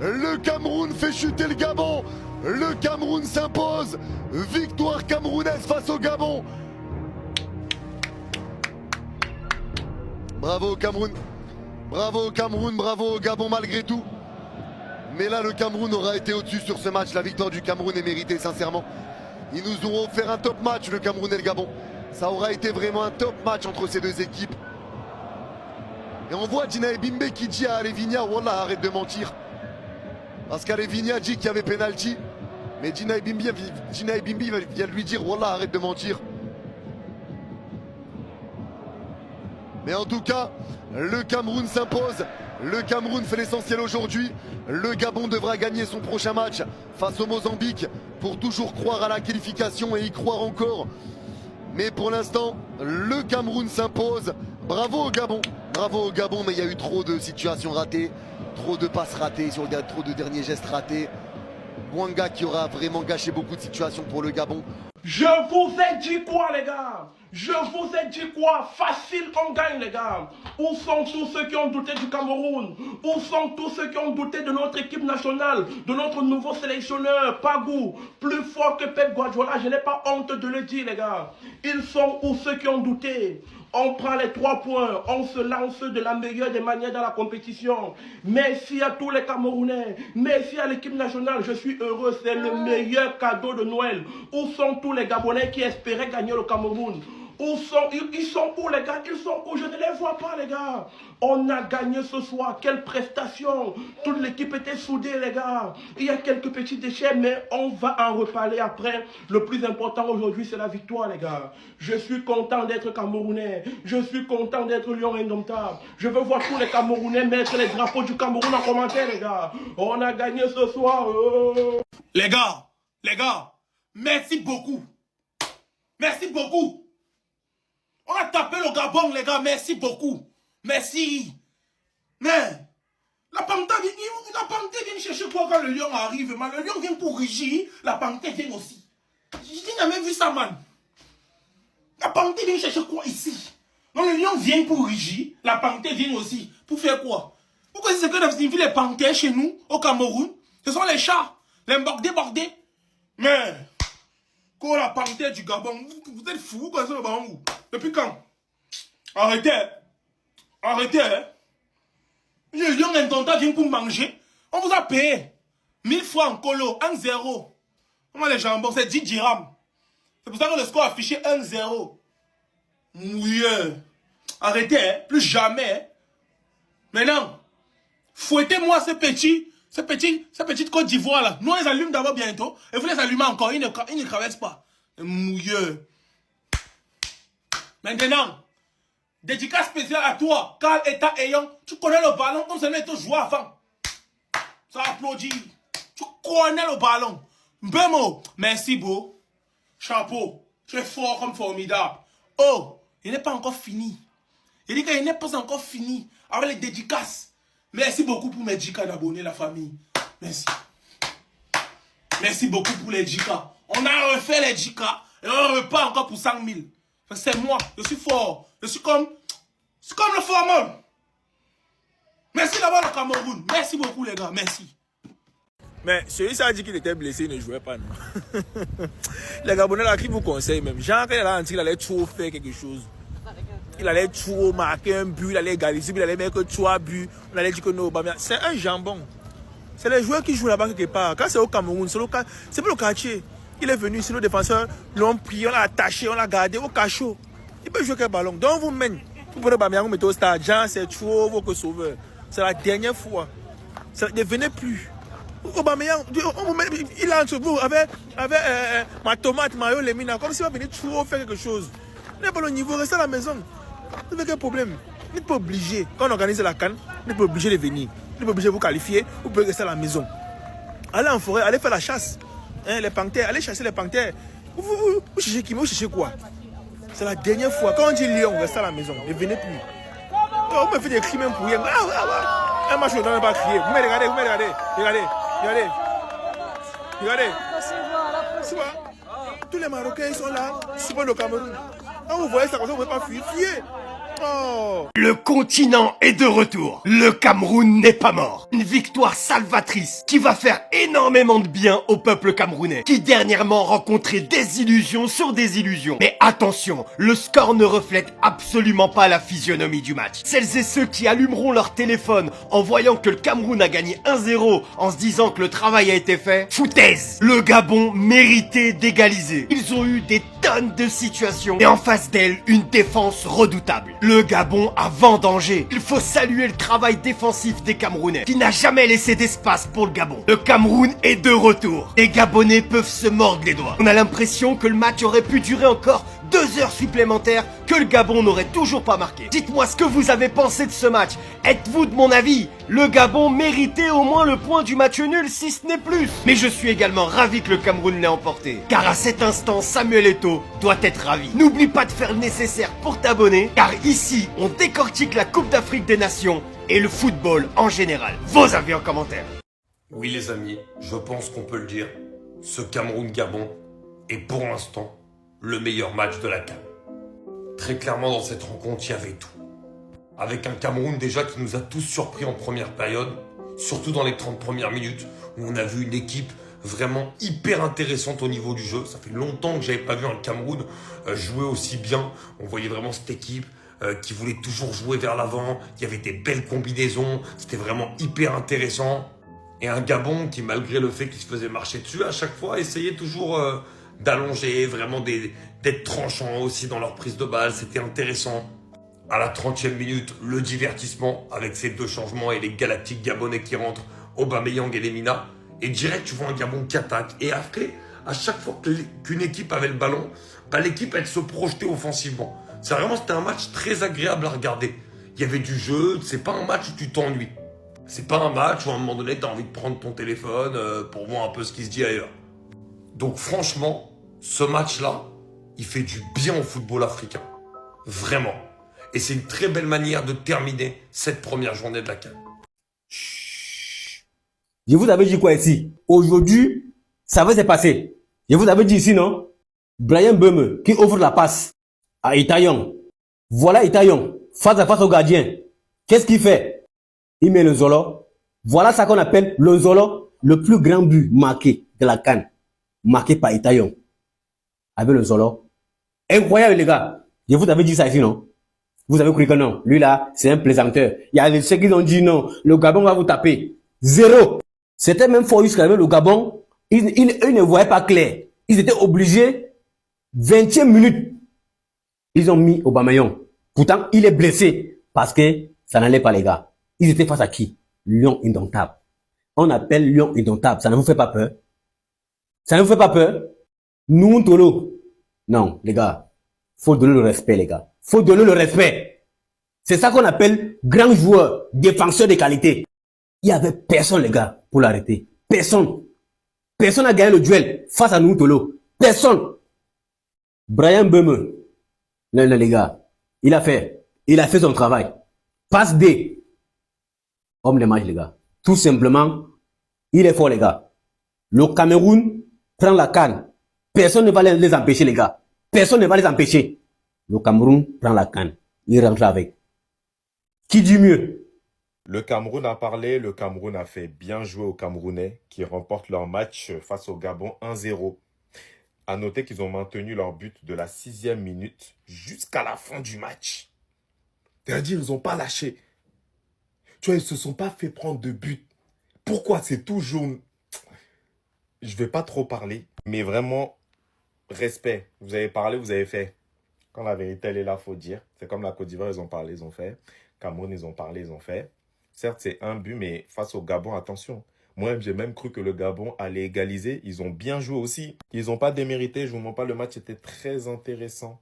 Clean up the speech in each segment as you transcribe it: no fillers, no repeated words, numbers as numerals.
Le Cameroun fait chuter le Gabon. Le Cameroun s'impose. Victoire camerounaise face au Gabon. Bravo au Cameroun. Bravo au Cameroun, bravo au Gabon malgré tout. Mais là, le Cameroun aura été au-dessus sur ce match. La victoire du Cameroun est méritée, sincèrement. Ils nous auront offert un top match, le Cameroun et le Gabon. Ça aura été vraiment un top match entre ces deux équipes. Et on voit Dina Ebimbe qui dit à Alevinia, Wallah, arrête de mentir. Parce qu'Alevinia dit qu'il y avait penalty. Mais Dina Ebimbe vient lui dire, Wallah, arrête de mentir. Mais en tout cas, le Cameroun s'impose. Le Cameroun fait l'essentiel aujourd'hui. Le Gabon devra gagner son prochain match face au Mozambique pour toujours croire à la qualification et y croire encore. Mais pour l'instant, le Cameroun s'impose. Bravo au Gabon. Bravo au Gabon, mais il y a eu trop de situations ratées, trop de passes ratées, trop de derniers gestes ratés. Bouanga qui aura vraiment gâché beaucoup de situations pour le Gabon. Je vous ai dit quoi, les gars? Je vous ai dit quoi? Facile, on gagne, les gars. Où sont tous ceux qui ont douté du Cameroun? Où sont tous ceux qui ont douté de notre équipe nationale, de notre nouveau sélectionneur, Pagou, plus fort que Pep Guardiola? Je n'ai pas honte de le dire, les gars. Ils sont où ceux qui ont douté? On prend les 3 points, on se lance de la meilleure des manières dans la compétition. Merci à tous les Camerounais, merci à l'équipe nationale, je suis heureux, c'est le meilleur cadeau de Noël. Où sont tous les Gabonais qui espéraient gagner le Cameroun? Ils sont où, les gars? Ils sont où? Je ne les vois pas, les gars. On a gagné ce soir. Quelle prestation. Toute l'équipe était soudée, les gars. Il y a quelques petits déchets, mais on va en reparler après. Le plus important aujourd'hui, c'est la victoire, les gars. Je suis content d'être Camerounais. Je suis content d'être lion indomptable. Je veux voir tous les Camerounais mettre les drapeaux du Cameroun en commentaire, les gars. On a gagné ce soir. Les gars, merci beaucoup. Merci beaucoup. On a tapé le Gabon, les gars. Merci beaucoup. Merci. Mais, la panthère vient chercher quoi quand le lion arrive, man? Le lion vient pour rugir, la panthère vient aussi. Je n'ai jamais vu ça, man. La panthère vient chercher quoi ici? Non, le lion vient pour rugir, la panthère vient aussi. Pour faire quoi? Pourquoi c'est ce que signifie les panthères chez nous, au Cameroun? Ce sont les chats, les bordés. Mais, quoi, la panthère du Gabon? Vous êtes fous, vous connaissez le ballon? Depuis quand? Arrêtez. Hein? Le lion indomptable vient pour manger. On vous a payé 1000 fois en colo, 1-0. Comment les jambons? C'est 10 dirhams. C'est pour ça que le score affiché 1-0. Mouilleux. Arrêtez, hein? Plus jamais. Hein? Maintenant, fouettez-moi ces petites Côte d'Ivoire là. Nous on les allume d'abord bientôt. Et vous les allumez encore. Ils ne traversent pas. Mouilleux. Maintenant, dédicace spéciale à toi, Carl Eta Eyon. Tu connais le ballon comme ça n'était joué avant. Ça applaudit. Tu connais le ballon. Bemo, merci beau. Chapeau. Tu es fort comme formidable. Oh, il n'est pas encore fini. Il dit qu'il n'est pas encore fini avec les dédicaces. Merci beaucoup pour mes djika d'abonnés, la famille. Merci. Merci beaucoup pour les djika. On a refait les djika et on repart encore pour 100 000. C'est moi, je suis fort. Je suis comme le formol. Merci d'avoir le Cameroun. Merci beaucoup les gars, merci. Mais celui-ci a dit qu'il était blessé, il ne jouait pas, non. Les Gabonais là qui vous conseillent même. Jean, quand il allait trop faire quelque chose. Il allait trop marquer un but, il allait égaliser, il allait mettre 3 buts. On allait dire que non, c'est un jambon. C'est les joueurs qui jouent là-bas quelque part. Quand c'est au Cameroun, c'est pas le quartier. Il est venu, si nos défenseurs l'ont pris, on l'a attaché, on l'a gardé au cachot. Il peut jouer quel ballon. Donc vous mène. Vous prenez Bamiyang, vous mettez au stade. Jean, c'est trop vos sauveurs. C'est la dernière fois. Ne venez plus. Aubameyang, il est entre vous avec ma tomate, Mayo, Lemina, comme s'il va venir trop faire quelque chose. Vous n'avez pas le niveau, restez à la maison. Vous avez quel problème? Vous n'êtes pas obligé. Quand on organise la CAN, vous n'êtes pas obligé de venir. Vous n'êtes pas obligé de vous qualifier. Vous pouvez rester à la maison. Allez en forêt, allez faire la chasse. Hein, les panthères, allez chasser les panthères. Vous cherchez qui? Vous cherchez quoi? C'est la dernière fois. Quand on dit lion, restez à la maison. Ne venez plus. Oh, vous me faites des cris même pour rien. Un match, on ne doit pas crier. Vous me regardez. Regardez. Tous les Marocains ils sont là. Super le Cameroun. Quand vous voyez ça comme ça, vous ne pouvez pas fuir. Fuyez. Oh. Le continent est de retour. Le Cameroun n'est pas mort. Une victoire salvatrice qui va faire énormément de bien au peuple camerounais, qui dernièrement rencontrait des illusions sur des illusions. Mais attention, le score ne reflète absolument pas la physionomie du match. Celles et ceux qui allumeront leur téléphone en voyant que le Cameroun a gagné 1-0 en se disant que le travail a été fait, foutaise. Le Gabon méritait d'égaliser. Ils ont eu des tonnes de situations et en face d'elle, une défense redoutable. Le Gabon a vendangé. Il faut saluer le travail défensif des Camerounais qui n'a jamais laissé d'espace pour le Gabon. Le Cameroun est de retour. Les Gabonais peuvent se mordre les doigts. On a l'impression que le match aurait pu durer encore 2 heures supplémentaires, que le Gabon n'aurait toujours pas marqué. Dites-moi ce que vous avez pensé de ce match. Êtes-vous de mon avis? Le Gabon méritait au moins le point du match nul, si ce n'est plus. Mais je suis également ravi que le Cameroun l'ait emporté. Car à cet instant, Samuel Eto'o doit être ravi. N'oublie pas de faire le nécessaire pour t'abonner, car ici, on décortique la Coupe d'Afrique des Nations et le football en général. Vos avis en commentaire. Oui les amis, je pense qu'on peut le dire, ce Cameroun-Gabon est pour l'instant le meilleur match de la CAN. Très clairement dans cette rencontre, il y avait tout. Avec un Cameroun déjà qui nous a tous surpris en première période, surtout dans les 30 premières minutes, où on a vu une équipe vraiment hyper intéressante au niveau du jeu. Ça fait longtemps que j'avais pas vu un Cameroun jouer aussi bien. On voyait vraiment cette équipe qui voulait toujours jouer vers l'avant. Il y avait des belles combinaisons, c'était vraiment hyper intéressant. Et un Gabon qui, malgré le fait qu'il se faisait marcher dessus, à chaque fois essayait toujours d'allonger, vraiment d'être tranchant aussi dans leur prise de balle. C'était intéressant. À la 30e minute, le divertissement avec ces 2 changements et les Galactiques Gabonais qui rentrent, Aubameyang et Lemina. Et direct, tu vois un Gabon qui attaque. Et après, à chaque fois qu'une équipe avait le ballon, l'équipe, elle se projetait offensivement. C'était un match très agréable à regarder. Il y avait du jeu, c'est pas un match où tu t'ennuies. C'est pas un match où à un moment donné, tu as envie de prendre ton téléphone pour voir un peu ce qui se dit ailleurs. Donc franchement, ce match-là, il fait du bien au football africain. Vraiment. Et c'est une très belle manière de terminer cette première journée de la CAN. Je vous avais dit quoi ici? Aujourd'hui, ça va se passer. Je vous avais dit ici, non? Brian Beume qui offre la passe à Itayon. Voilà Itayon, face à face au gardien. Qu'est-ce qu'il fait? Il met le Zolo. Voilà ça qu'on appelle le Zolo, le plus grand but marqué de la CAN. Marqué par Itayon. Avec le Zolo. Incroyable les gars. Je vous avais dit ça ici, non? Vous avez cru que non. Lui là, c'est un plaisanteur. Il y a ceux qui ont dit non. Le Gabon va vous taper. 0. C'était même fort jusqu'à le Gabon. Ils ne voyaient pas clair. Ils étaient obligés. 20e minute. Ils ont mis Aubameyang. Pourtant, il est blessé. Parce que ça n'allait pas les gars. Ils étaient face à qui? Lion indomptable. On appelle Lion indomptable. Ça ne vous fait pas peur? Ça ne vous fait pas peur? Nous, Tolo. Non, les gars. Faut donner le respect, les gars. Faut donner le respect. C'est ça qu'on appelle grand joueur, défenseur de qualité. Il y avait personne, les gars, pour l'arrêter. Personne. Personne n'a gagné le duel face à nous, Tolo. Personne. Brian Beume. Non, les gars. Il a fait son travail. Passe D. Homme de match, les gars. Tout simplement, il est fort, les gars. Le Cameroun prend la CAN. Personne ne va les empêcher, les gars. Personne ne va les empêcher. Le Cameroun prend la CAN. Il rentre avec. Qui dit mieux? Le Cameroun a parlé, le Cameroun a fait bien jouer aux Camerounais qui remportent leur match face au Gabon 1-0. À noter qu'ils ont maintenu leur but de la 6e minute jusqu'à la fin du match. C'est-à-dire ils n'ont pas lâché. Tu vois, ils ne se sont pas fait prendre de but. Pourquoi c'est toujours... Je ne vais pas trop parler, mais vraiment, respect. Vous avez parlé, vous avez fait. Quand la vérité, elle est là, il faut dire. C'est comme la Côte d'Ivoire, ils ont parlé, ils ont fait. Cameroun, ils ont parlé, ils ont fait. Certes, c'est un but, mais face au Gabon, attention. Moi, j'ai même cru que le Gabon allait égaliser. Ils ont bien joué aussi. Ils n'ont pas démérité. Je ne vous mens pas, le match était très intéressant.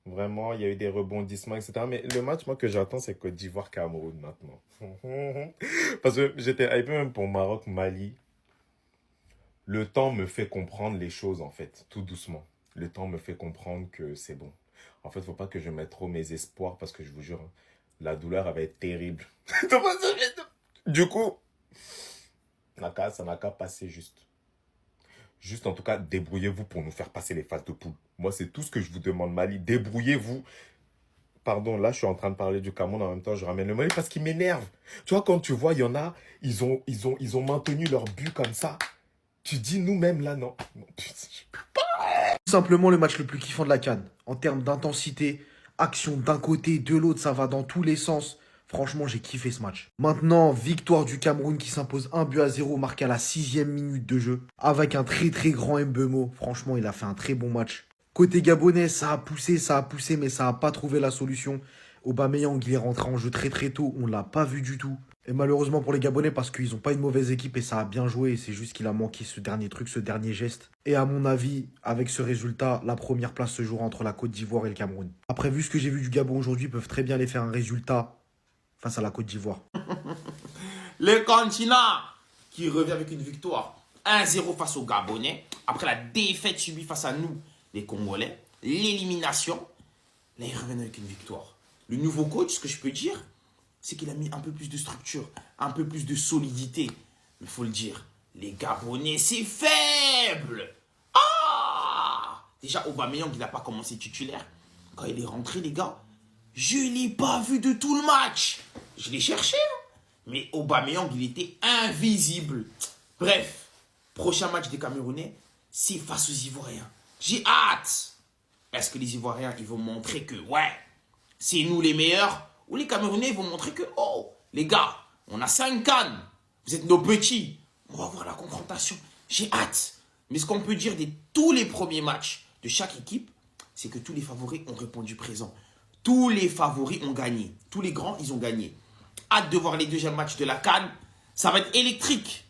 Vraiment, il y a eu des rebondissements, etc. Mais le match, moi, que j'attends, c'est Côte d'Ivoire-Cameroun maintenant. Parce que j'étais hypé même pour Maroc-Mali. Le temps me fait comprendre les choses, en fait, tout doucement. Le temps me fait comprendre que c'est bon. En fait, il ne faut pas que je mette trop mes espoirs parce que je vous jure, hein, la douleur, elle va être terrible. Du coup, ça n'a qu'à passer juste. Juste, en tout cas, débrouillez-vous pour nous faire passer les phases de poule. Moi, c'est tout ce que je vous demande, Mali. Débrouillez-vous. Pardon, là, je suis en train de parler du Cameroun, en même temps, je ramène le Mali parce qu'il m'énerve. Tu vois, quand tu vois, il y en a, ils ont maintenu leur but comme ça. Tu dis, nous-mêmes, là, non. Non, putain, Tout simplement le match le plus kiffant de la CAN. En termes d'intensité, action d'un côté, de l'autre, ça va dans tous les sens. Franchement, j'ai kiffé ce match. Maintenant, victoire du Cameroun qui s'impose 1-0 marqué à la 6e minute de jeu. Avec un très très grand Mbeumo. Franchement, il a fait un très bon match. Côté gabonais, ça a poussé, mais ça n'a pas trouvé la solution. Aubameyang, il est rentré en jeu très très tôt, on l'a pas vu du tout. Et malheureusement pour les Gabonais, parce qu'ils n'ont pas une mauvaise équipe et ça a bien joué, c'est juste qu'il a manqué ce dernier truc, ce dernier geste. Et à mon avis, avec ce résultat, la première place se jouera entre la Côte d'Ivoire et le Cameroun. Après, vu ce que j'ai vu du Gabon aujourd'hui, ils peuvent très bien aller faire un résultat face à la Côte d'Ivoire. Le continent qui revient avec une victoire 1-0 face aux Gabonais. Après la défaite subie face à nous, les Congolais. L'élimination. Là, ils reviennent avec une victoire. Le nouveau coach, ce que je peux dire, c'est qu'il a mis un peu plus de structure, un peu plus de solidité. Mais il faut le dire, les Gabonais, c'est faible. Ah! Déjà, Aubameyang, il n'a pas commencé titulaire. Quand il est rentré, les gars, je ne l'ai pas vu de tout le match. Je l'ai cherché, hein. Mais Aubameyang, il était invisible. Bref, prochain match des Camerounais, c'est face aux Ivoiriens. J'ai hâte. Est-ce que les Ivoiriens, ils vont montrer que, ouais, c'est nous les meilleurs? Ou les Camerounais vont montrer que, oh, les gars, on a 5 cannes. Vous êtes nos petits. On va voir la confrontation. J'ai hâte. Mais ce qu'on peut dire de tous les premiers matchs de chaque équipe, c'est que tous les favoris ont répondu présent. Tous les favoris ont gagné. Tous les grands, ils ont gagné. Hâte de voir les deuxièmes matchs de la CAN. Ça va être électrique.